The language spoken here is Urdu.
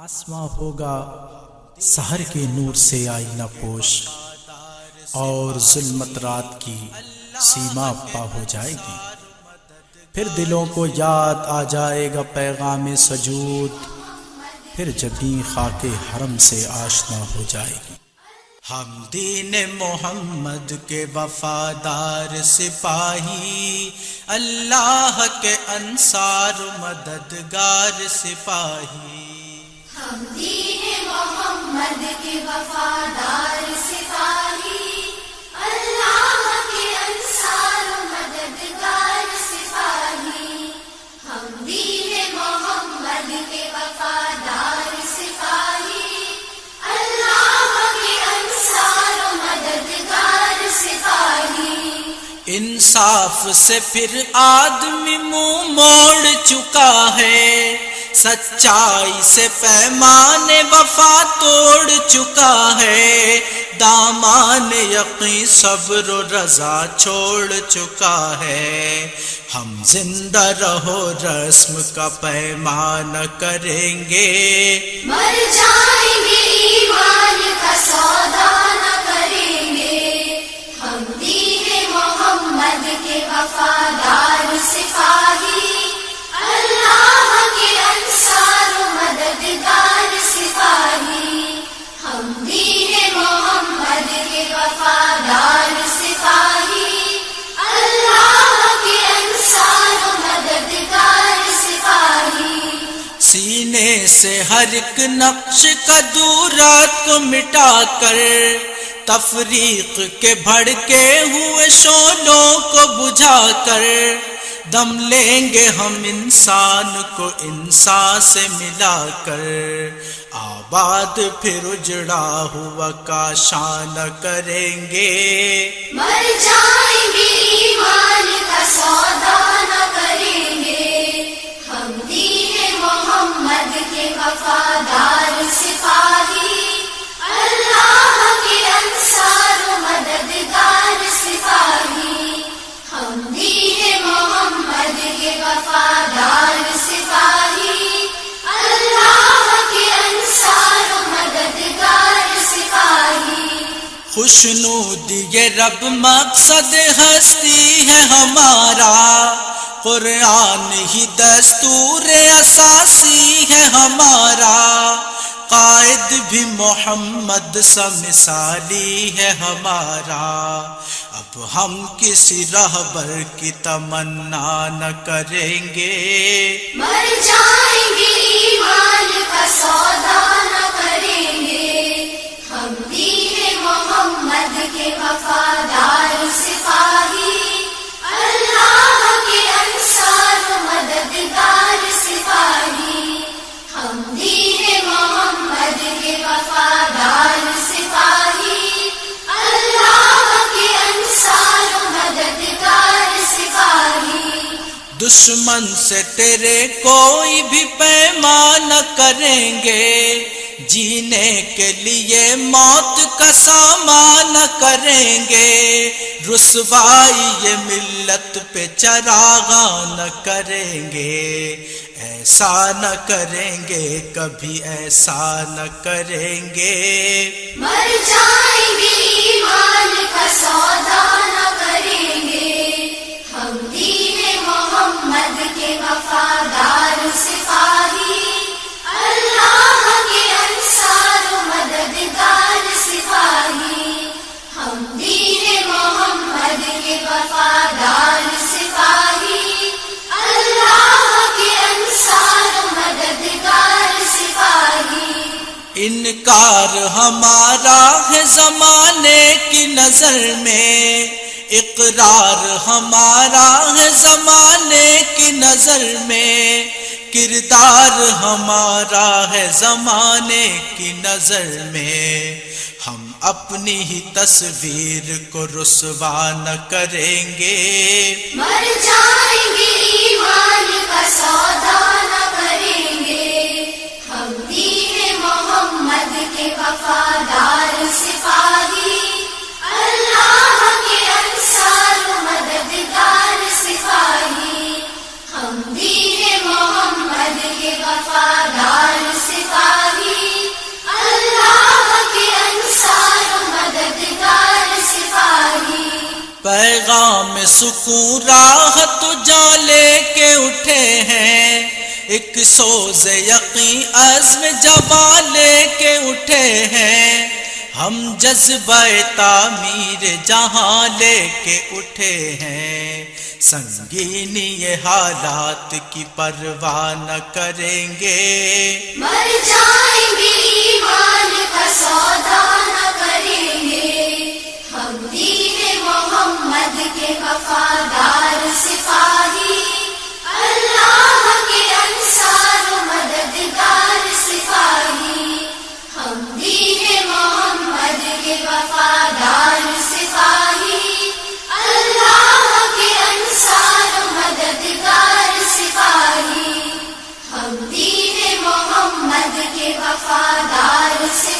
آسماں ہوگا سحر کے نور سے آئینہ پوش، اور ظلمت رات کی سیما پا ہو جائے گی۔ پھر دلوں کو یاد آ جائے گا پیغام سجود، پھر جبیں خاک حرم سے آشنا ہو جائے گی۔ ہم دین محمد کے وفادار سپاہی، اللہ کے انصار مددگار سپاہی۔ ہم دین محمد کے وفادار سپاہی، اللہ کے انصار مددگار سپاہی۔ ہم دین محمد کے وفادار سپاہی، اللہ کے انصار مددگار سپاہی۔ انصاف سے پھر آدمی منہ موڑ چکا ہے، سچائی سے پیمان وفا توڑ چکا ہے، دامان یقین صبر و رضا چھوڑ چکا ہے۔ ہم زندہ رہو رسم کا پیمان کریں گے، مر جائیں گے ایمان کا سودا نہ کریں گے۔ ہم دین محمد کے وفادار سپاہی، اللہ کے انصار مددگار سپاہی۔ ہم دین محمد کے وفادار سپاہی، اللہ کے انصار مددگار سپاہی۔ سینے سے ہر ایک نقش قدورات کو مٹا کر، تفریق کے بھڑکے ہوئے شعلوں کو بجھا کر، دم لیں گے ہم انسان کو انسان سے ملا کر، آباد پھر اجڑا ہوا کاشان کریں گے، مر جائیں گے ایمان کا سودا نہ کریں گے۔ ہم دین محمد کے وفادار سپاہی، اللہ کے انصار مددگار سپاہی۔ ہم دین محمد کے وفادار سپاہی، اللہ کے انصار مددگار سپاہی۔ خوشنودی رب مقصد ہستی ہے ہمارا، قرآن ہی دستور اساسی ہے ہمارا، قائد بھی محمد سا مثالی ہے ہمارا۔ اب ہم کسی رہبر کی تمنا نہ کریں گے، مر جائیں گے ایمان کا سودا نہ کریں گے۔ ہم دین محمد کے وفادار سپاہی، اللہ کے انصار مددگار سپاہی۔ ہم دین محمد کے وفادار سپاہی، اللہ کے انصار مددگار سپاہی۔ دشمن سے تیرے کوئی بھی پیمان نہ کریں گے، جینے کے لیے موت کا سامان نہ کریں گے، رسوائی یہ ملت پہ چراغاں نہ کریں گے، ایسا نہ کریں گے کبھی ایسا نہ کریں گے، مر جائیں گے ایمان کا سودا نہ کریں گے۔ ہم دین محمد کے وفادار سپاہی، اللہ کے انصار مددگار سپاہی۔ ہم دین محمد کے وفادار سپاہی، اللہ کے انصار مددگار سپاہی۔ انکار ہمارا ہے زمانے کی نظر میں، اقرار ہمارا ہے زمانے کی نظر میں، کردار ہمارا ہے زمانے کی نظر میں، ہم اپنی ہی تصویر کو رسوا نہ کریں گے، مر جائیں گے ایمان کا سودا نہ کریں گے۔ ہم دین محمد کے وفادار سپاہی، اللہ کے انصار مددگار سپاہی۔ ہم دین محمد کے وفادار سپاہی، سکون راہ تو جا لے کے اٹھے ہیں، ایک سوز یقین عزم جبا لے کے اٹھے ہیں، ہم جذبہ تعمیر جہاں لے کے اٹھے ہیں، سنگینی یہ حالات کی پرواہ نہ کریں گے، مر جائیں گے ایمان کا سودا نہ کریں گے، ہم دین محمد کے وفادار سپاہی، اللہ کے انصار و مددگار سپاہی، ہم دین محمد کے وفادار سپاہی، اللہ کے انصار و مددگار سپاہی، ہم دین محمد کے وفادار سپاہی۔